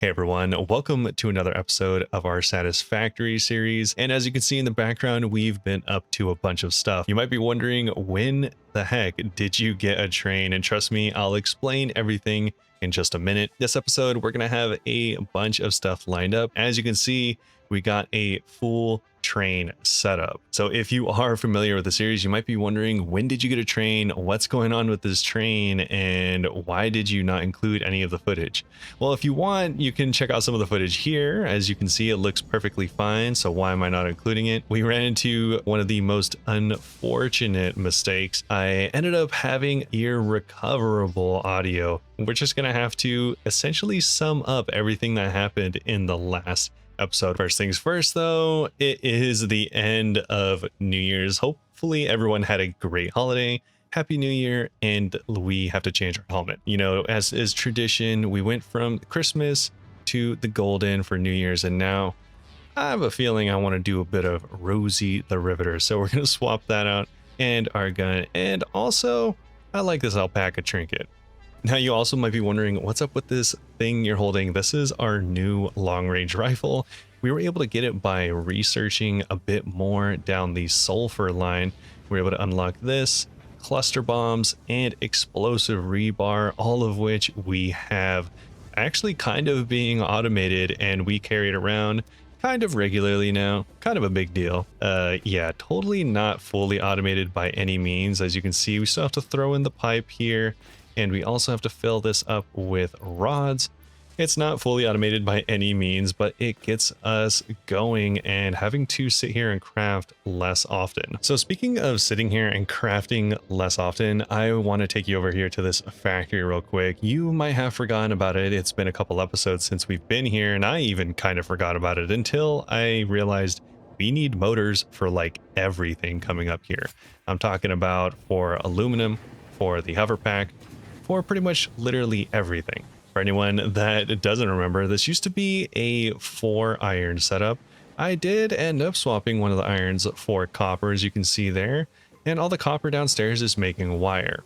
Hey everyone, welcome to another episode of our Satisfactory series. And as you can see in the background, we've been up to a bunch of stuff. You might be wondering, when the heck did you get a train? And trust me, I'll explain everything in just a minute. This episode, we're going to have a bunch of stuff lined up. As you can see, we got a full train setup. So if you are familiar with the series, you might be wondering, when did you get a train? What's going on with this train? And why did you not include any of the footage? Well, if you want, you can check out some of the footage here. As you can see, it looks perfectly fine. So why am I not including it? We ran into one of the most unfortunate mistakes. I ended up having irrecoverable audio. We're just going to have to essentially sum up everything that happened in the last episode. First things first, though, it is the end of New Year's. Hopefully everyone had a great holiday. Happy New Year, and we have to change our helmet. You know, as is tradition, we went from Christmas to the Golden for New Year's, and now I have a feeling I want to do a bit of Rosie the Riveter. So we're going to swap that out and our gun. And also, I like this alpaca trinket. Now, you also might be wondering, what's up with this thing you're holding? This is our new long-range rifle. We were able to get it by researching a bit more down the sulfur line. We were able to unlock this, cluster bombs, and explosive rebar, all of which we have actually kind of being automated, and we carry it around kind of regularly now. Kind of a big deal. Yeah, totally not fully automated by any means. As you can see, we still have to throw in the pipe here, and we also have to fill this up with rods. It's not fully automated by any means, but it gets us going and having to sit here and craft less often. So speaking of sitting here and crafting less often, I want to take you over here to this factory real quick. You might have forgotten about it. It's been a couple episodes since we've been here, and I even kind of forgot about it until I realized we need motors for like everything coming up here. I'm talking about for aluminum, for the Hoverpack, for pretty much literally everything. For anyone that doesn't remember, this used to be a 4-iron setup. I did end up swapping one of the irons for copper, as you can see there, and all the copper downstairs is making wire.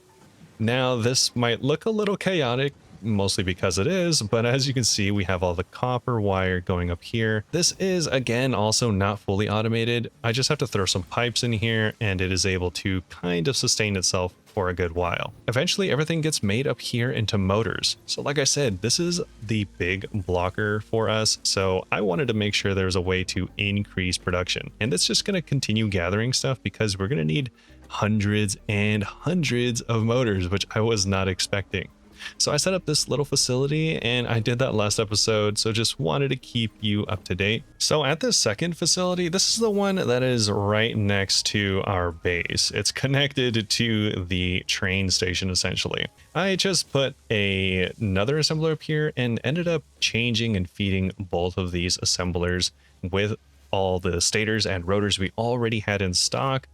Now, this might look a little chaotic, mostly because it is, but as you can see, we have all the copper wire going up here. This is, again, also not fully automated. I just have to throw some pipes in here, and it is able to kind of sustain itself for a good while. Eventually, everything gets made up here into motors. So like I said, this is the big blocker for us. So I wanted to make sure there's a way to increase production. And it's just going to continue gathering stuff because we're going to need hundreds and hundreds of motors, which I was not expecting. So I set up this little facility, and I did that last episode, so just wanted to keep you up to date. So at this second facility, this is the one that is right next to our base. It's connected to the train station, essentially. I just put another assembler up here and ended up changing and feeding both of these assemblers with all the stators and rotors we already had in stock.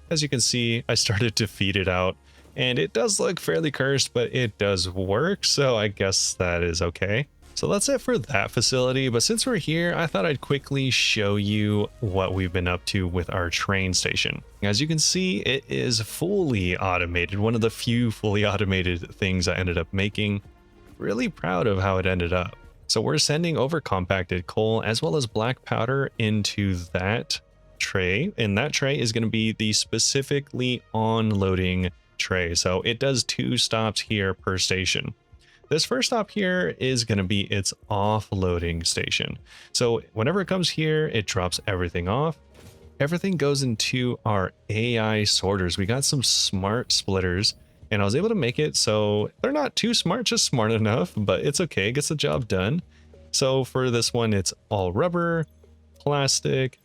As you can see, I started to feed it out. And it does look fairly cursed, but it does work, so I guess that is okay. So that's it for that facility, but since we're here, I thought I'd quickly show you what we've been up to with our train station. As you can see, it is fully automated, one of the few fully automated things I ended up making. Really proud of how it ended up. So we're sending over compacted coal as well as black powder into that tray, and that tray is going to be the specifically on-loading tray. So it does 2 stops here per station. This first stop here is going to be its offloading station. So whenever it comes here, it drops everything off. Everything goes into our AI sorters. We got some smart splitters, and I was able to make it so they're not too smart, just smart enough, but it's okay. It gets the job done. So for this one, it's all rubber, plastic,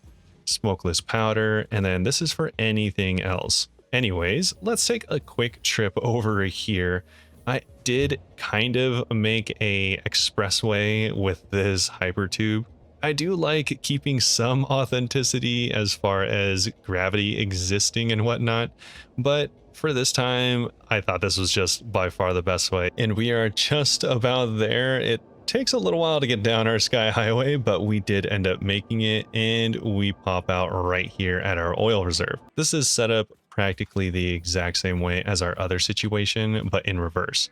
smokeless powder, and then this is for anything else. Anyways, let's take a quick trip over here. I did kind of make a expressway with this hypertube. I do like keeping some authenticity as far as gravity existing and whatnot, but for this time, I thought this was just by far the best way. And we are just about there. It takes a little while to get down our sky highway, but we did end up making it, and we pop out right here at our oil reserve. This is set up practically the exact same way as our other situation, but in reverse.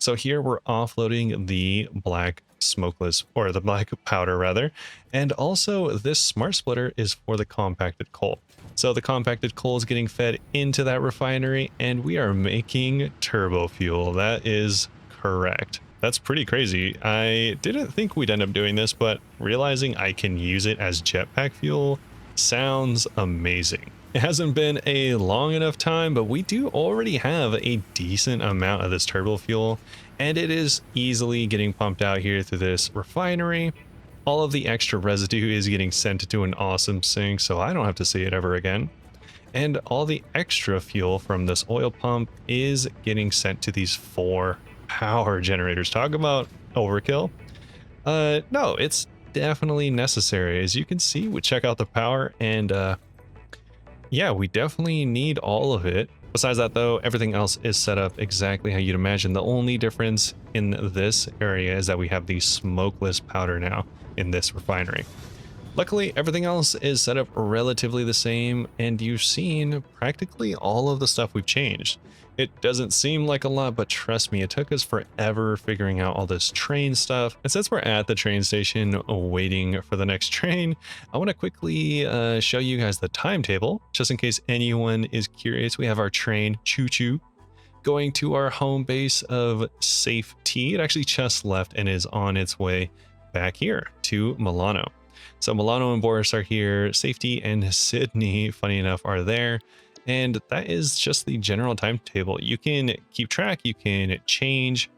So here we're offloading the black smokeless, or the black powder rather, and also this smart splitter is for the compacted coal. So the compacted coal is getting fed into that refinery and we are making turbo fuel. That is correct. That's pretty crazy. I didn't think we'd end up doing this, but realizing I can use it as jetpack fuel sounds amazing. It hasn't been a long enough time, but we do already have a decent amount of this turbo fuel, and it is easily getting pumped out here through this refinery. All of the extra residue is getting sent to an awesome sink, so I don't have to see it ever again. And all the extra fuel from this oil pump is getting sent to these 4 power generators. Talk about overkill. No, it's definitely necessary. As you can see, we check out the power and yeah, we definitely need all of it. Besides that though, everything else is set up exactly how you'd imagine. The only difference in this area is that we have the smokeless powder now in this refinery. Luckily, everything else is set up relatively the same, and you've seen practically all of the stuff we've changed. It doesn't seem like a lot, but trust me, it took us forever figuring out all this train stuff. And since we're at the train station waiting for the next train, I want to quickly show you guys the timetable, just in case anyone is curious. We have our train, choo-choo, going to our home base of safety. It actually just left and is on its way back here to Milano. So Milano and Boris are here, Safety and Sydney, funny enough, are there. And that is just the general timetable. You can keep track, you can change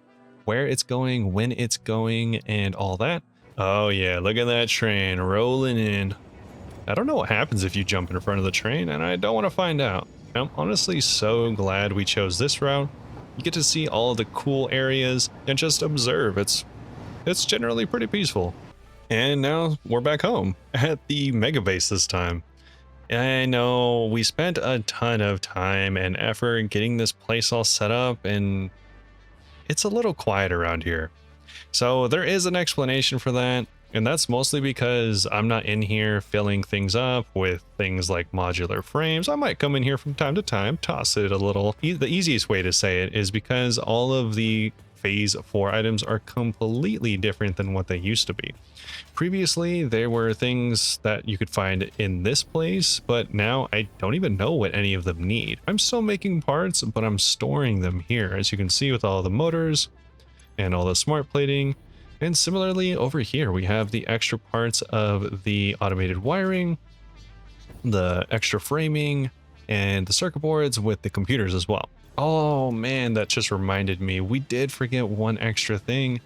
where it's going, when it's going, and all that. Oh yeah, look at that train rolling in. I don't know what happens if you jump in front of the train, and I don't want to find out. I'm honestly so glad we chose this route. You get to see all the cool areas and just observe. It's generally pretty peaceful. And now we're back home at the mega base this time. I know we spent a ton of time and effort getting this place all set up, and it's a little quiet around here. So there is an explanation for that, and that's mostly because I'm not in here filling things up with things like modular frames. I might come in here from time to time, toss it a little. The easiest way to say it is because all of the phase 4 items are completely different than what they used to be. Previously, there were things that you could find in this place, but now I don't even know what any of them need. I'm still making parts, but I'm storing them here, as you can see with all the motors and all the smart plating. And similarly over here, we have the extra parts of the automated wiring, the extra framing, and the circuit boards with the computers as well. Oh man, that just reminded me, we did forget one extra thing.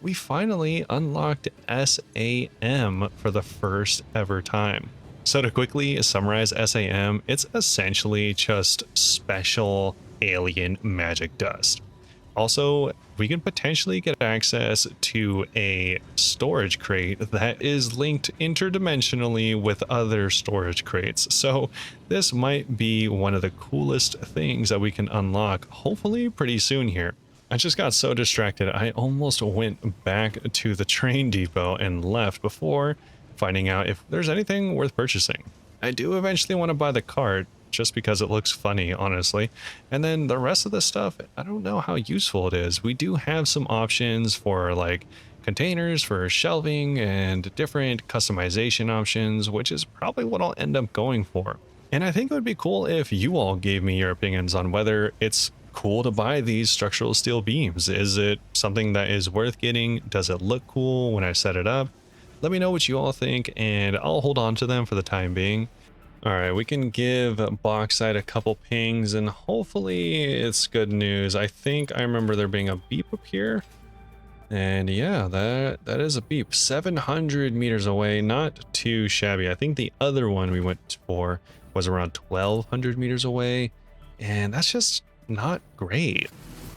We finally unlocked SAM for the first ever time. So to quickly summarize SAM, it's essentially just special alien magic dust. Also, we can potentially get access to a storage crate that is linked interdimensionally with other storage crates. So this might be one of the coolest things that we can unlock, hopefully pretty soon here. I just got so distracted, I almost went back to the train depot and left before finding out if there's anything worth purchasing. I do eventually want to buy the cart, just because it looks funny, honestly. And then the rest of the stuff, I don't know how useful it is. We do have some options for like containers for shelving and different customization options, which is probably what I'll end up going for. And I think it would be cool if you all gave me your opinions on whether it's cool to buy these structural steel beams. Is it something that is worth getting? Does it look cool when I set it up? Let me know what you all think, and I'll hold on to them for the time being. All right, we can give Bauxite a couple pings, and hopefully it's good news. I think I remember there being a beep up here. And yeah, that is a beep. 700 meters away, not too shabby. I think the other one we went for was around 1200 meters away, and that's just not great.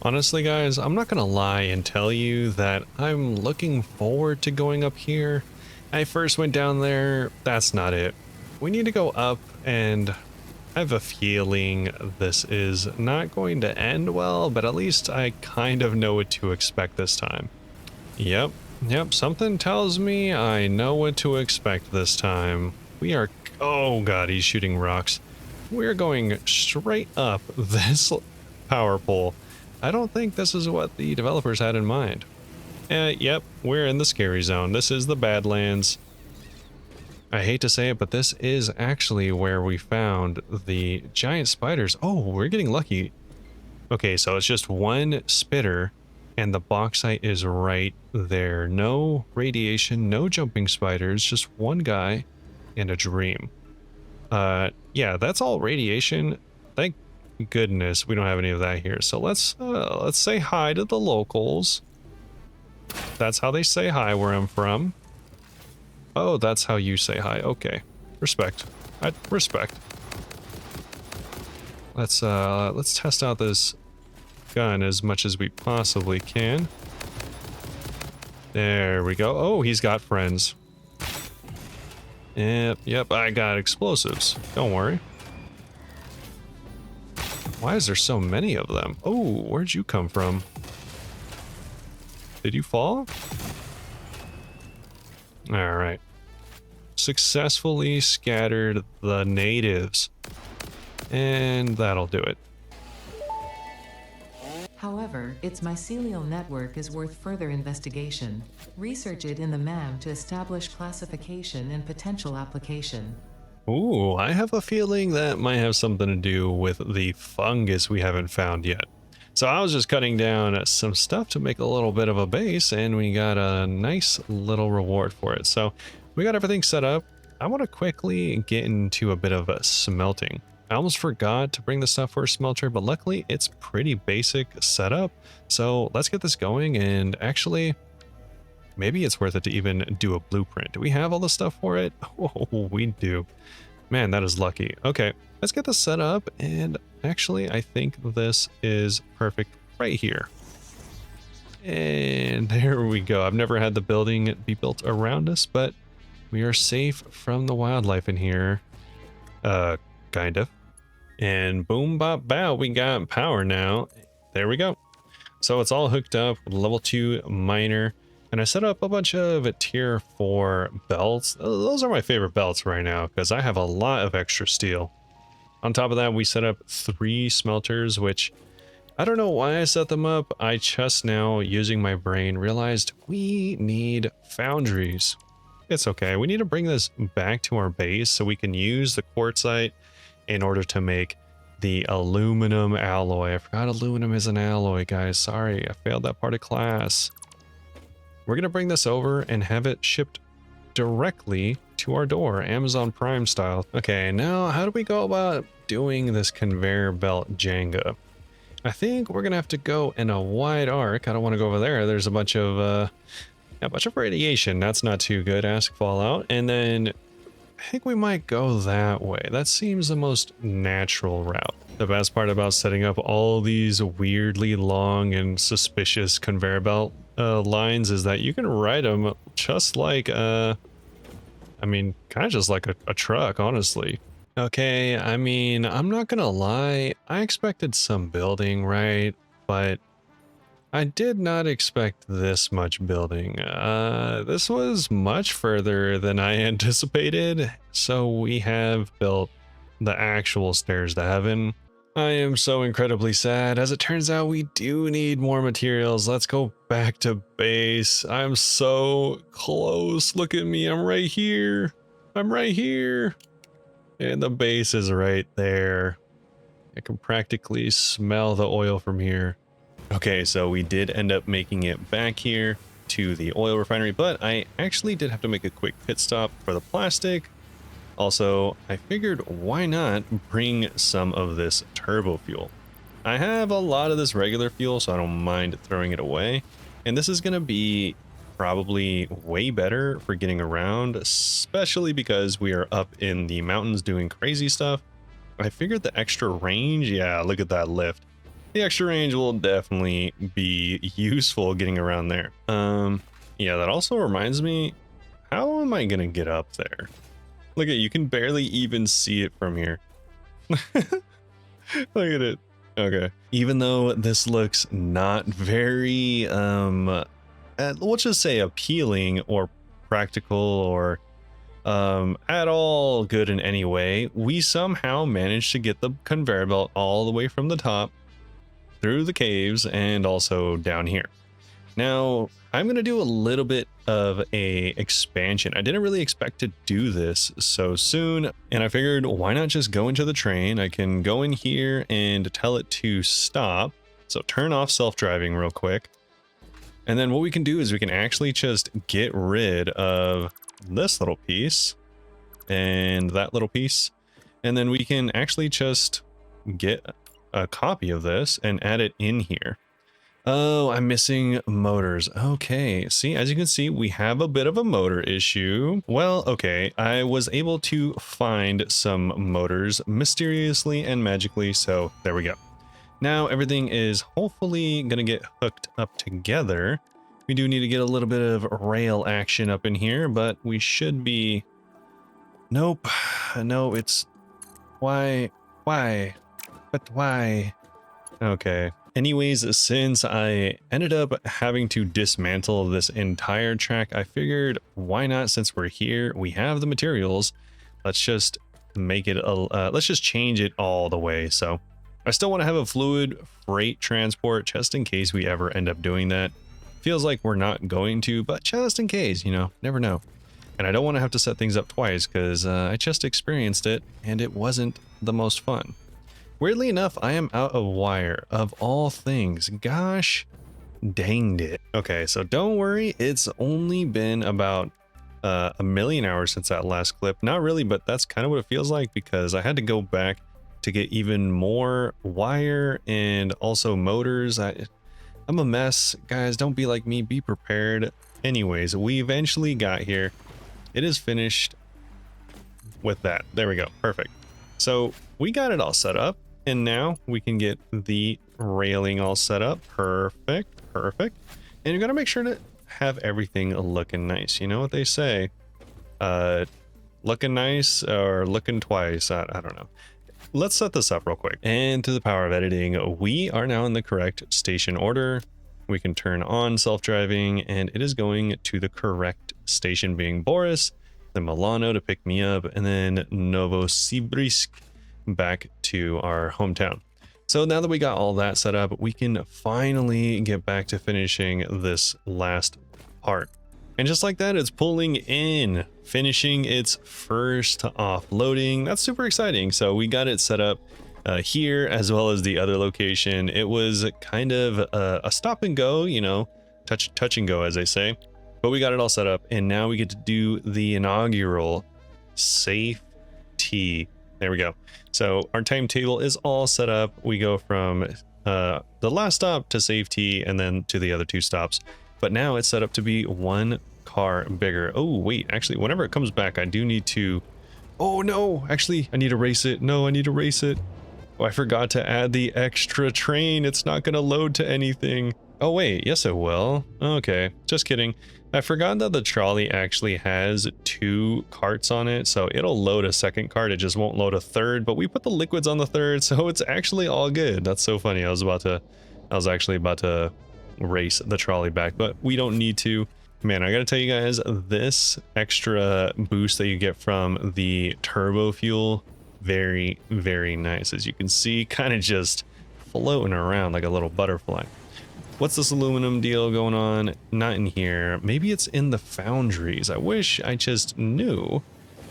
Honestly, guys, I'm not gonna lie and tell you that I'm looking forward to going up here. I first went down there, that's not it. We need to go up, and I have a feeling this is not going to end well, but at least I kind of know what to expect this time. Yep, something tells me I know what to expect this time. We are, oh god, he's shooting rocks. We're going straight up this power pole. I don't think this is what the developers had in mind. Yep, we're in the scary zone. This is the Badlands. I hate to say it, but this is actually where we found the giant spiders. Oh, we're getting lucky. Okay, so it's just one spitter, and the bauxite is right there. No radiation, no jumping spiders, just one guy and a dream. Yeah, that's all radiation. Thank goodness we don't have any of that here. So let's say hi to the locals. That's how they say hi where I'm from. Oh, that's how you say hi. Okay. Respect. Respect. Let's test out this gun as much as we possibly can. There we go. Oh, he's got friends. Yep, I got explosives. Don't worry. Why is there so many of them? Oh, where'd you come from? Did you fall? All right. Successfully scattered the natives. And that'll do it. However, its mycelial network is worth further investigation. Research it in the MAM to establish classification and potential application. Ooh, I have a feeling that might have something to do with the fungus we haven't found yet. So I was just cutting down some stuff to make a little bit of a base, and we got a nice little reward for it. So we got everything set up. I want to quickly get into a bit of a smelting. I almost forgot to bring the stuff for a smelter, but luckily it's pretty basic setup. So let's get this going, and actually, maybe it's worth it to even do a blueprint. Do we have all the stuff for it? Oh, we do. Man, that is lucky. Okay, let's get this set up, and actually, I think this is perfect right here. And there we go. I've never had the building be built around us, but we are safe from the wildlife in here. Kind of. And boom, bop, bow, we got power now. There we go. So it's all hooked up with level 2 miner. And I set up a bunch of tier 4 belts. Those are my favorite belts right now because I have a lot of extra steel. On top of that, we set up 3 smelters, which I don't know why I set them up. I just now, using my brain, realized we need foundries. It's okay. We need to bring this back to our base so we can use the quartzite in order to make the aluminum alloy. I forgot aluminum is an alloy, guys. Sorry, I failed that part of class. We're going to bring this over and have it shipped directly to our door, Amazon Prime style. Okay, now how do we go about doing this conveyor belt Jenga? I think we're going to have to go in a wide arc. I don't want to go over there. There's a bunch of radiation. That's not too good. Ask Fallout. And then I think we might go that way. That seems the most natural route. The best part about setting up all these weirdly long and suspicious conveyor belt lines is that you can ride them just like, I mean, kind of just like a truck, honestly. Okay, I mean, I'm not gonna lie, I expected some building, right? But I did not expect this much building. This was much further than I anticipated, so we have built the actual stairs to heaven. I am so incredibly sad. As it turns out, we do need more materials. Let's go back to base. I'm so close. Look at me. I'm right here. I'm right here. And the base is right there. I can practically smell the oil from here. Okay, so we did end up making it back here to the oil refinery, but I actually did have to make a quick pit stop for the plastic. Also, I figured why not bring some of this turbo fuel. I have a lot of this regular fuel, so I don't mind throwing it away. And this is going to be probably way better for getting around, especially because we are up in the mountains doing crazy stuff. I figured the extra range, yeah, look at that lift. The extra range will definitely be useful getting around there. Yeah, that also reminds me, how am I going to get up there? Look at, you can barely even see it from here. Look at it. Okay. Even though this looks not very, let's just say appealing or practical or at all good in any way, we somehow managed to get the conveyor belt all the way from the top through the caves and also down here. Now, I'm going to do a little bit of a expansion. I didn't really expect to do this so soon, and I figured why not just go into the train? I can go in here and tell it to stop. So turn off self-driving real quick. And then what we can do is we can actually just get rid of this little piece and that little piece. And then we can actually just get a copy of this and add it in here. Oh, I'm missing motors. Okay, see, as you can see, we have a bit of a motor issue. Well, okay, I was able to find some motors mysteriously and magically, so there we go. Now everything is hopefully gonna get hooked up together. We do need to get a little bit of rail action up in here, but we should be... Nope. No, it's... Why? But why? Okay. Anyways, since I ended up having to dismantle this entire track, I figured why not, since we're here, we have the materials, let's just make it let's just change it all the way. So I still want to have a fluid freight transport just in case we ever end up doing that. Feels like we're not going to, but just in case, you know, never know. And I don't want to have to set things up twice because I just experienced it and it wasn't the most fun. Weirdly enough, I am out of wire of all things. Gosh, danged it. Okay, so don't worry. It's only been about a million hours since that last clip. Not really, but that's kind of what it feels like because I had to go back to get even more wire and also motors. I'm a mess. Guys, don't be like me. Be prepared. Anyways, we eventually got here. It is finished with that. There we go. Perfect. So we got it all set up. And now we can get the railing all set up. Perfect. Perfect. And you got to make sure to have everything looking nice. You know what they say? Looking nice or looking twice. I don't know. Let's set this up real quick. And to the power of editing, we are now in the correct station order. We can turn on self-driving and it is going to the correct station, being Boris, then Milano to pick me up, and then Novosibirsk back to our hometown. So now that we got all that set up, we can finally get back to finishing this last part. And just like that, it's pulling in, finishing its first offloading. That's super exciting. So we got it set up here as well as the other location. It was kind of a stop and go, you know, touch and go, as they say. But we got it all set up, and now we get to do the inaugural safety. There we go. So our timetable is all set up. We go from the last stop to safety and then to the other two stops. But now it's set up to be one car bigger. Oh, wait, actually, whenever it comes back, I do need to... Oh, no, actually, I need to race it. No, I need to race it. Oh, I forgot to add the extra train. It's not going to load to anything. Oh, wait, yes, it will. Okay, just kidding. I forgot that the trolley actually has 2 carts on it, so it'll load a second cart. It just won't load a third, but we put the liquids on the third, so it's actually all good. That's so funny. I was actually about to race the trolley back, but we don't need to. Man, I gotta tell you guys, this extra boost that you get from the turbo fuel, very, very nice. As you can see, kind of just floating around like a little butterfly. What's this aluminum deal going on? Not in here. Maybe it's in the foundries. I wish I just knew,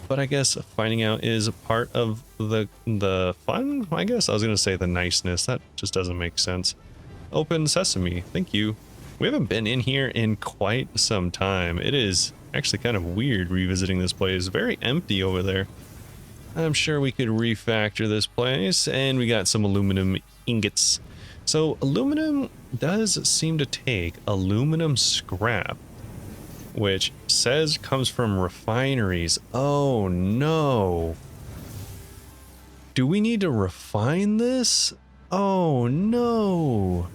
but I guess finding out is part of the fun, I guess. I was gonna say the niceness. That just doesn't make sense. Open sesame. Thank you. We haven't been in here in quite some time. It is actually kind of weird revisiting this place. Very empty over there. I'm sure we could refactor this place, and we got some aluminum ingots. So aluminum does seem to take aluminum scrap, which says comes from refineries. Oh no. Do we need to refine this? Oh no.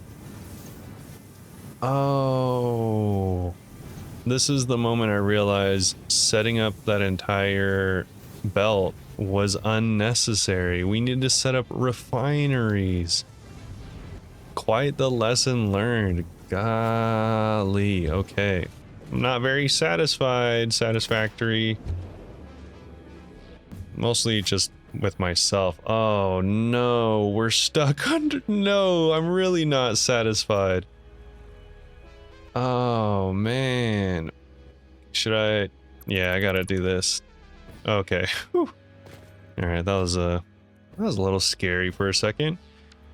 Oh. This is the moment I realized setting up that entire belt was unnecessary. We need to set up refineries. Quite the lesson learned. Golly. Okay. I'm not very satisfied. Satisfactory. Mostly just with myself. Oh no, we're stuck under. No, I'm really not satisfied. Oh man. Should I? Yeah, I gotta do this. Okay. Whew. All right, that was a little scary for a second.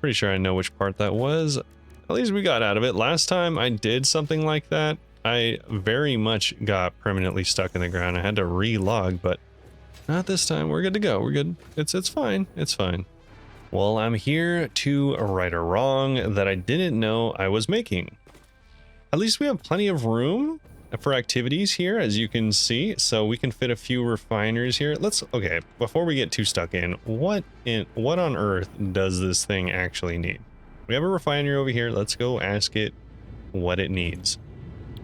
Pretty sure I know which part that was. At least we got out of it. Last time I did something like that, I very much got permanently stuck in the ground. I had to re-log, but not this time. We're good to go. We're good. It's fine. It's fine. Well, I'm here to right a wrong that I didn't know I was making. At least we have plenty of room for activities here, as you can see, so we can fit a few refineries here. Okay, before we get too stuck in, what on earth does this thing actually need? We have a refinery over here. Let's go ask it what it needs.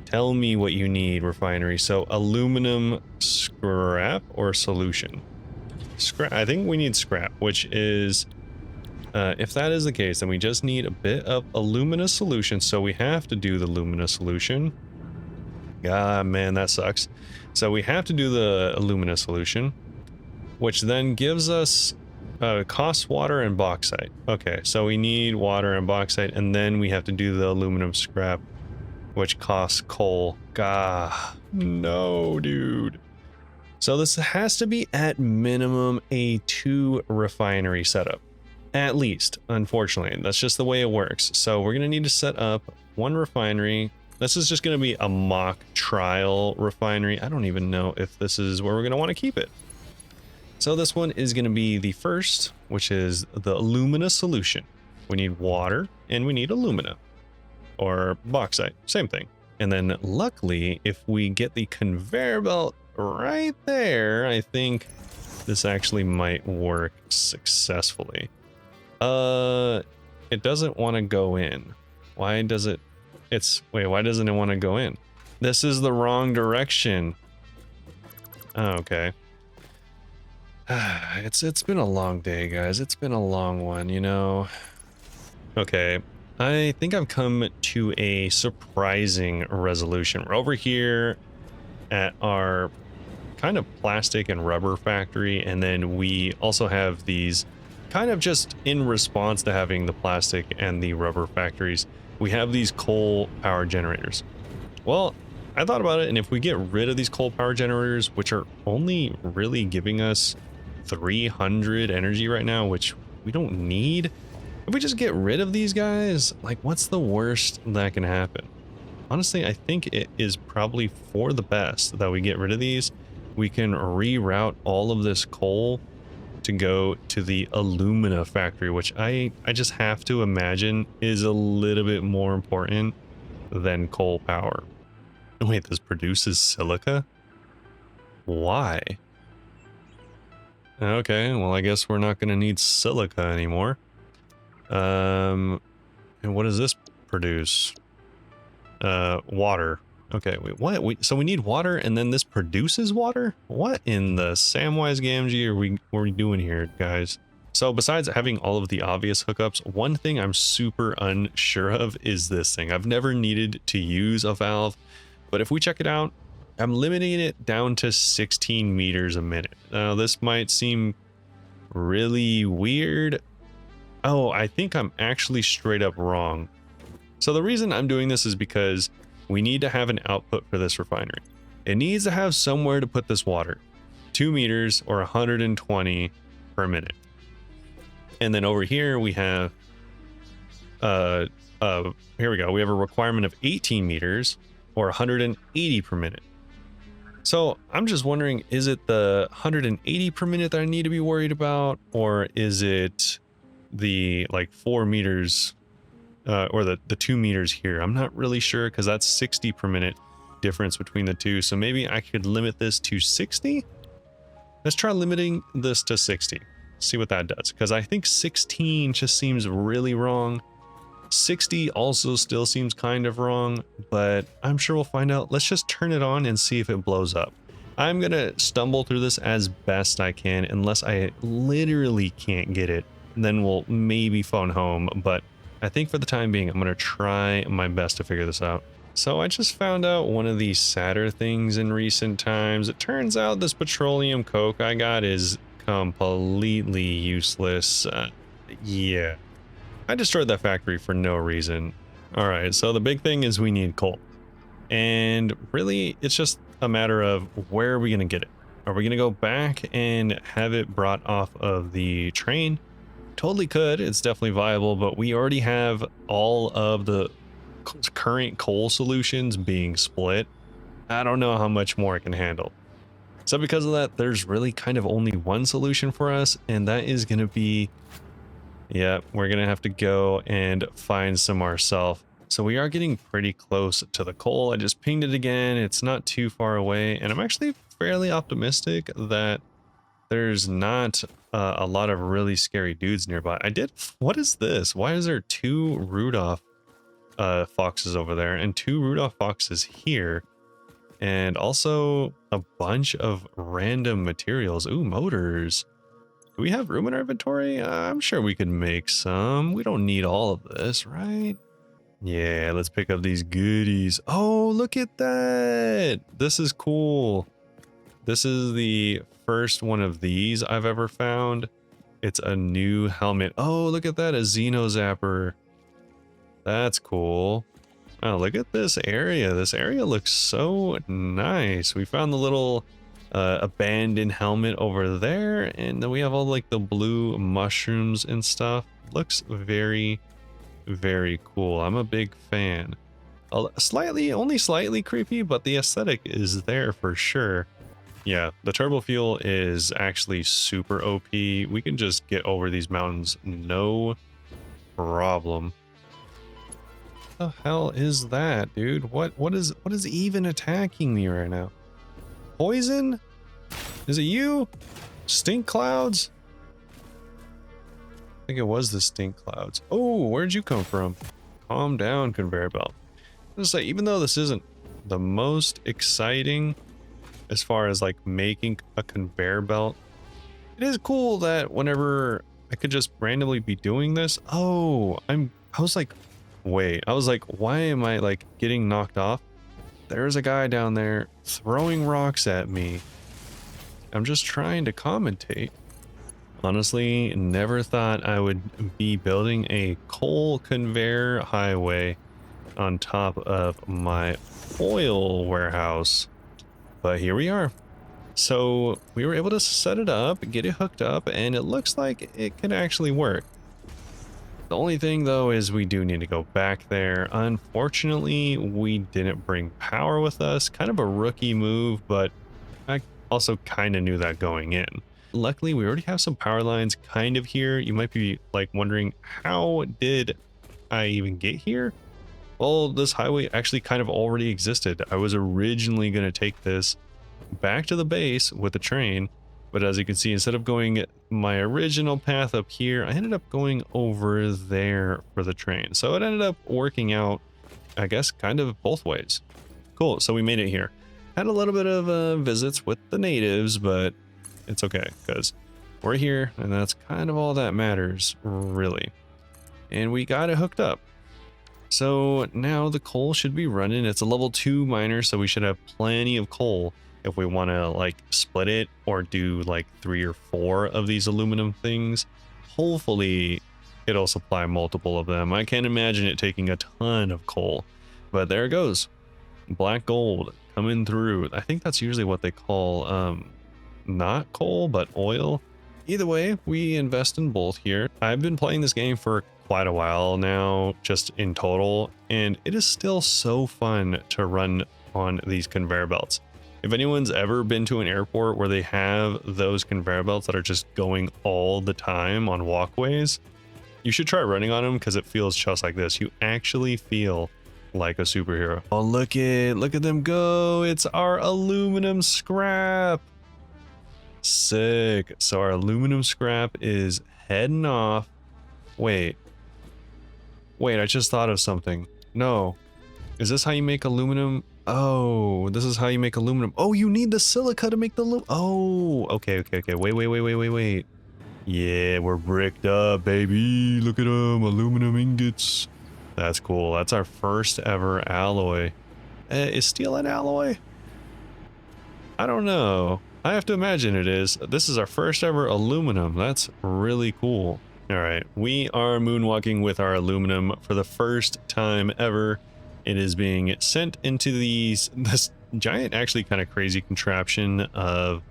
Tell me what you need, refinery. So aluminum scrap or solution? Scrap. I think we need scrap, which is if that is the case, then we just need a bit of alumina solution. So we have to do the alumina solution. Ah, man, that sucks. So we have to do the alumina solution, which then gives us cost water and bauxite. Okay, so we need water and bauxite, and then we have to do the aluminum scrap, which costs coal. Gah, no, dude. So this has to be at minimum a 2 refinery setup. At least, unfortunately. That's just the way it works. So we're going to need to set up 1 refinery. This is just going to be a mock trial refinery. I don't even know if this is where we're going to want to keep it. So this one is going to be the first, which is the alumina solution. We need water and we need alumina or bauxite, same thing. And then luckily, if we get the conveyor belt right there, I think this actually might work successfully. It doesn't want to go in. Why does it? Wait, why doesn't it want to go in? This is the wrong direction. Oh, okay. It's been a long day, guys. It's been a long one, you know. Okay, I think I've come to a surprising resolution. We're over here at our kind of plastic and rubber factory, and then we also have these kind of just in response to having the plastic and the rubber factories, we have these coal power generators. Well, I thought about it, and if we get rid of these coal power generators, which are only really giving us 300 energy right now, which we don't need, if we just get rid of these guys, like, what's the worst that can happen? Honestly, I think it is probably for the best that we get rid of these. We can reroute all of this coal to go to the alumina factory, which I just have to imagine is a little bit more important than coal power. Wait, this produces silica? Why? Okay, well, I guess we're not going to need silica anymore. And what does this produce? Water. Okay, wait, what? So we need water, and then this produces water? What in the Samwise Gamgee are we doing here, guys? So besides having all of the obvious hookups, one thing I'm super unsure of is this thing. I've never needed to use a valve, but if we check it out, I'm limiting it down to 16 meters a minute. Now, this might seem really weird. Oh, I think I'm actually straight up wrong. So the reason I'm doing this is because we need to have an output for this refinery. It needs to have somewhere to put this water. 2 meters or 120 per minute. And then over here we have, here we go. We have a requirement of 18 meters or 180 per minute. So I'm just wondering, is it the 180 per minute that I need to be worried about? Or is it the like 4 meters or the 2 meters here? I'm not really sure, because that's 60 per minute difference between the two. So maybe I could limit this to 60. Let's try limiting this to 60. See what that does, because I think 16 just seems really wrong. 60 also still seems kind of wrong, but I'm sure we'll find out. Let's just turn it on and see if it blows up. I'm gonna stumble through this as best I can, unless I literally can't get it, then we'll maybe phone home. But I think for the time being, I'm going to try my best to figure this out. So I just found out one of the sadder things in recent times. It turns out this petroleum coke I got is completely useless. Yeah, I destroyed that factory for no reason. All right, so the big thing is we need coal. And really, it's just a matter of where are we going to get it? Are we going to go back and have it brought off of the train? Totally could. It's definitely viable, but we already have all of the current coal solutions being split. I don't know how much more it can handle. So because of that, there's really kind of only one solution for us, and that is going to be, yeah, we're going to have to go and find some ourselves. So we are getting pretty close to the coal. I just pinged it again. It's not too far away, and I'm actually fairly optimistic that there's not a lot of really scary dudes nearby. What is this? Why is there two Rudolph foxes over there and two Rudolph foxes here? And also a bunch of random materials. Ooh, motors. Do we have room in our inventory? I'm sure we could make some. We don't need all of this, right? Yeah, let's pick up these goodies. Oh, look at that. This is cool. This is the first one of these I've ever found. It's a new helmet. Oh, look at that, a Xeno Zapper. That's cool. Oh, look at this area. This area looks so nice. We found the little abandoned helmet over there, and then we have all like the blue mushrooms and stuff. Looks very, very cool. I'm a big fan. Only slightly creepy, but the aesthetic is there for sure. Yeah, the turbo fuel is actually super OP. We can just get over these mountains, no problem. The hell is that, dude? What is even attacking me right now? Poison? Is it you? Stink clouds? I think it was the stink clouds. Oh, where'd you come from? Calm down, conveyor belt. I'm just say, even though this isn't the most exciting as far as like making a conveyor belt, it is cool that whenever I could just randomly be doing this. Oh, I was like, wait, I was like, why am I like getting knocked off? There's a guy down there throwing rocks at me. I'm just trying to commentate. Honestly, never thought I would be building a coal conveyor highway on top of my oil warehouse. But here we are. So we were able to set it up, get it hooked up, and it looks like it can actually work. The only thing though is we do need to go back there. Unfortunately, we didn't bring power with us. Kind of a rookie move, but I also kind of knew that going in. Luckily, we already have some power lines kind of here. You might be like wondering, how did I even get here? Well, this highway actually kind of already existed. I was originally going to take this back to the base with the train, but as you can see, instead of going my original path up here, I ended up going over there for the train. So it ended up working out, I guess, kind of both ways. Cool, so we made it here. Had a little bit of visits with the natives, but it's okay because we're here and that's kind of all that matters, really. And we got it hooked up. So now the coal should be running. It's a level 2 miner, so we should have plenty of coal if we want to like split it or do like 3 or 4 of these aluminum things. Hopefully it'll supply multiple of them. I can't imagine it taking a ton of coal, but there it goes. Black gold coming through. I think that's usually what they call not coal but oil. Either way, we invest in both here. I've been playing this game for quite a while now, just in total, and it is still so fun to run on these conveyor belts. If anyone's ever been to an airport where they have those conveyor belts that are just going all the time on walkways, you should try running on them because it feels just like this. You actually feel like a superhero. Oh, look at them go. It's our aluminum scrap. Sick. So our aluminum scrap is heading off. Wait, I just thought of something. No. Is this how you make aluminum? Oh, this is how you make aluminum. Oh, you need the silica to make the Oh, okay. Wait. Yeah, we're bricked up, baby. Look at them, aluminum ingots. That's cool. That's our first ever alloy. Is steel an alloy? I don't know. I have to imagine it is. This is our first ever aluminum. That's really cool. All right, we are moonwalking with our aluminum for the first time ever. It is being sent into this giant, actually kind of crazy contraption of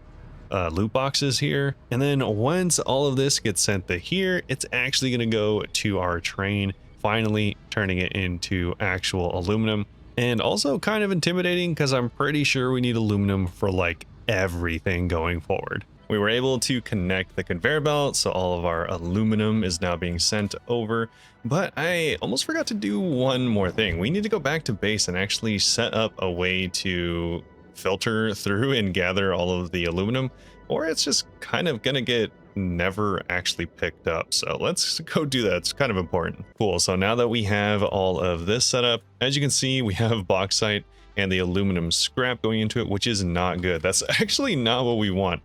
loot boxes here. And then once all of this gets sent to here, it's actually going to go to our train, finally turning it into actual aluminum. And also kind of intimidating because I'm pretty sure we need aluminum for like everything going forward. We were able to connect the conveyor belt, so all of our aluminum is now being sent over. But I almost forgot to do one more thing. We need to go back to base and actually set up a way to filter through and gather all of the aluminum, or it's just kind of gonna get never actually picked up. So let's go do that. It's kind of important. Cool. So now that we have all of this set up, as you can see, we have bauxite and the aluminum scrap going into it, which is not good. That's actually not what we want,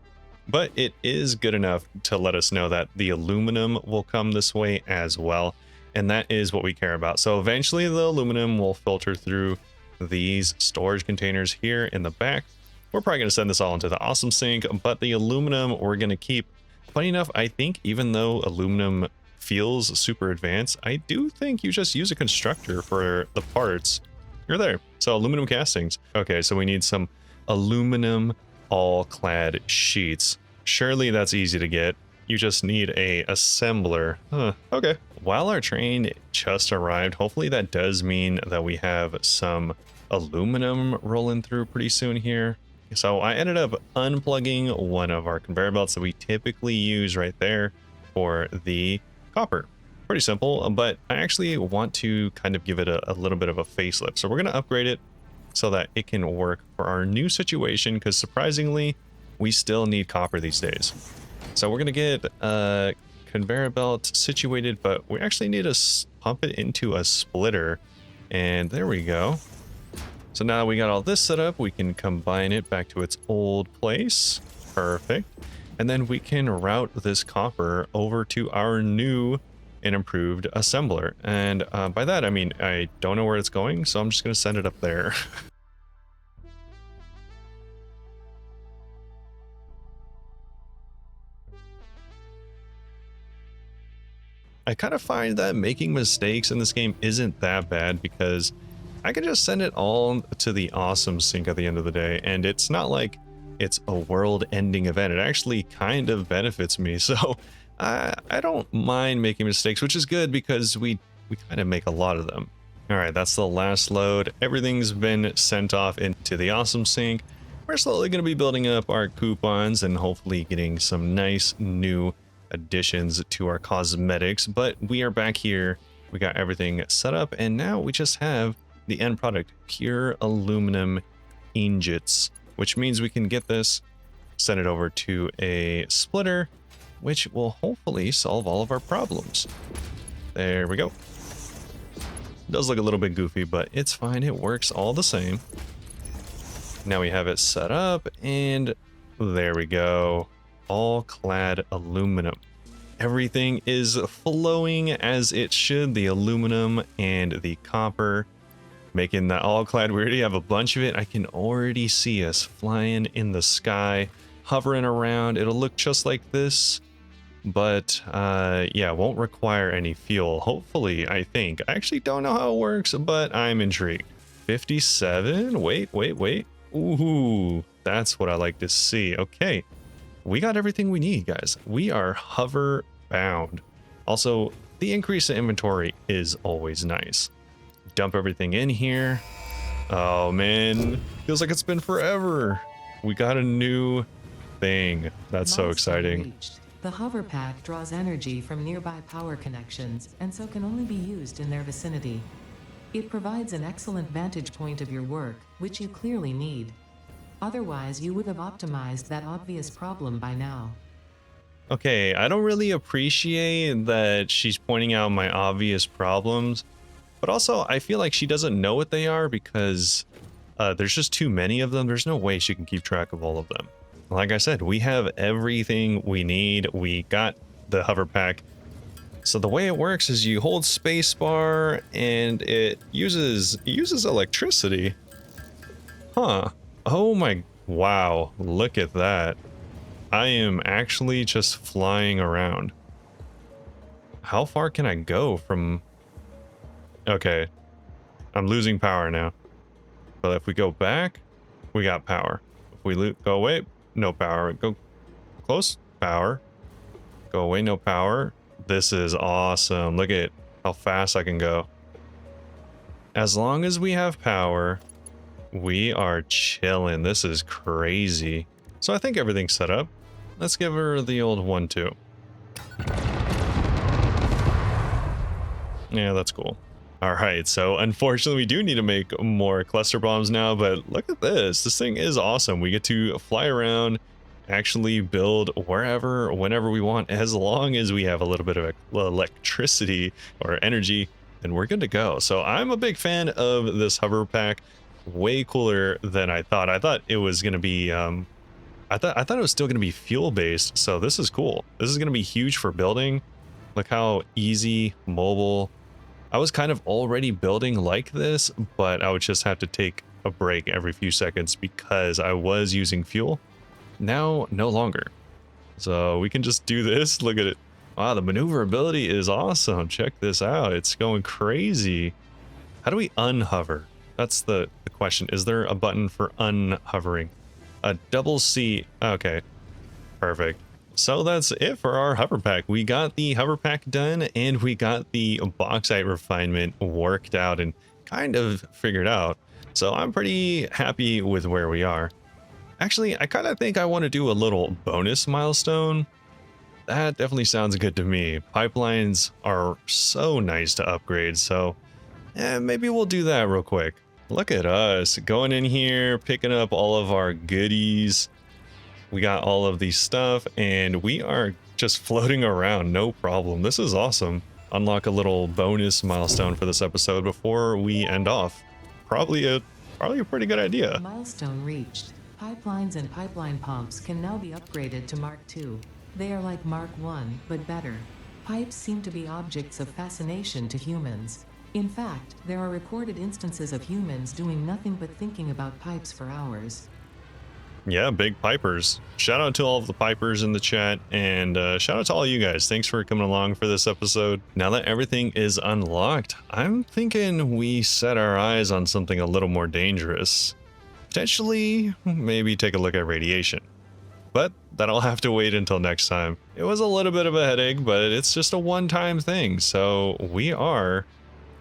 but it is good enough to let us know that the aluminum will come this way as well. And that is what we care about. So eventually the aluminum will filter through these storage containers here in the back. We're probably going to send this all into the awesome sink, but the aluminum we're going to keep. Funny enough, I think even though aluminum feels super advanced, I do think you just use a constructor for the parts. You're there. So aluminum castings. Okay, so we need some aluminum all clad sheets. Surely that's easy to get. You just need a assembler. Okay. While our train just arrived, hopefully that does mean that we have some aluminum rolling through pretty soon here. So I ended up unplugging one of our conveyor belts that we typically use right there for the copper. Pretty simple, but I actually want to kind of give it a little bit of a facelift. So we're going to upgrade it so that it can work for our new situation, because surprisingly, we still need copper these days. So we're going to get a conveyor belt situated, but we actually need to pump it into a splitter. And there we go. So now we got all this set up, we can combine it back to its old place. Perfect. And then we can route this copper over to our new and improved assembler. And by that, I mean, I don't know where it's going, so I'm just going to send it up there. I kind of find that making mistakes in this game isn't that bad, because I can just send it all to the awesome sink at the end of the day, and it's not like it's a world-ending event. It actually kind of benefits me, so I don't mind making mistakes, which is good because we kind of make a lot of them. All right, that's the last load. Everything's been sent off into the awesome sink. We're slowly going to be building up our coupons and hopefully getting some nice new additions to our cosmetics, but we are back here. We got everything set up, and now we just have the end product, pure aluminum ingots, which means we can get this, send it over to a splitter, which will hopefully solve all of our problems. There we go. It does look a little bit goofy, but it's fine. It works all the same. Now we have it set up, and there we go. All clad aluminum. Everything is flowing as it should. The aluminum and the copper making that all clad. We already have a bunch of it. I can already see us flying in the sky, hovering around. It'll look just like this, but yeah, won't require any fuel, hopefully. I think I actually don't know how it works, but I'm intrigued. 57. Wait. Ooh, that's what I like to see. Okay, we got everything we need, guys. We are hover bound. Also, the increase in inventory is always nice. Dump everything in here. Oh man, feels like it's been forever. We got a new thing. That's so exciting. Reached. The Hoverpack draws energy from nearby power connections, and so can only be used in their vicinity. It provides an excellent vantage point of your work, which you clearly need. Otherwise, you would have optimized that obvious problem by now. Okay, I don't really appreciate that she's pointing out my obvious problems, but also I feel like she doesn't know what they are, because there's just too many of them. There's no way she can keep track of all of them. Like I said, we have everything we need. We got the Hoverpack. So the way it works is you hold spacebar and it uses electricity. Huh. Oh my, Wow, look at that. I am actually just flying around. How far can I go from... Okay, I'm losing power now. But if we go back, we got power. If we go away, no power. Go close, power. Go away, no power. This is awesome. Look at how fast I can go. As long as we have power, we are chilling. This is crazy. So I think everything's set up. Let's give her the old 1-2. Yeah, that's cool. All right, so unfortunately we do need to make more cluster bombs now, but look at this. This thing is awesome. We get to fly around, actually build wherever, whenever we want, as long as we have a little bit of electricity or energy, then we're good to go. So I'm a big fan of this hover pack. Way cooler than I thought. I thought it was going to be I thought it was still going to be fuel based. So this is cool. This is going to be huge for building. Look how easy, mobile. I was kind of already building like this, but I would just have to take a break every few seconds because I was using fuel. Now, no longer. So we can just do this. Look at it. Wow, the maneuverability is awesome. Check this out. It's going crazy. How do we unhover? That's the question. Is there a button for unhovering? A double C. Okay, perfect. So that's it for our hover pack. We got the hover pack done, and we got the bauxite refinement worked out and kind of figured out. So I'm pretty happy with where we are. Actually, I kind of think I want to do a little bonus milestone. That definitely sounds good to me. Pipelines are so nice to upgrade, so maybe we'll do that real quick. Look at us going in here, picking up all of our goodies. We got all of these stuff, and we are just floating around, no problem. This is awesome. Unlock a little bonus milestone for this episode before we end off. Probably a pretty good idea. Milestone reached. Pipelines and pipeline pumps can now be upgraded to Mark II. They are like Mark I, but better. Pipes seem to be objects of fascination to humans. In fact, there are reported instances of humans doing nothing but thinking about pipes for hours. Yeah, big pipers. Shout out to all of the pipers in the chat, and shout out to all you guys. Thanks for coming along for this episode. Now that everything is unlocked, I'm thinking we set our eyes on something a little more dangerous. Potentially, maybe take a look at radiation. But that'll have to wait until next time. It was a little bit of a headache, but it's just a one-time thing, so we are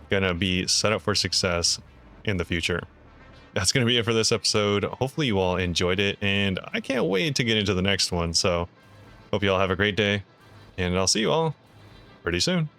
gonna be set up for success in the future. That's gonna be it for this episode. Hopefully you all enjoyed it, and I can't wait to get into the next one. So hope you all have a great day, and I'll see you all pretty soon.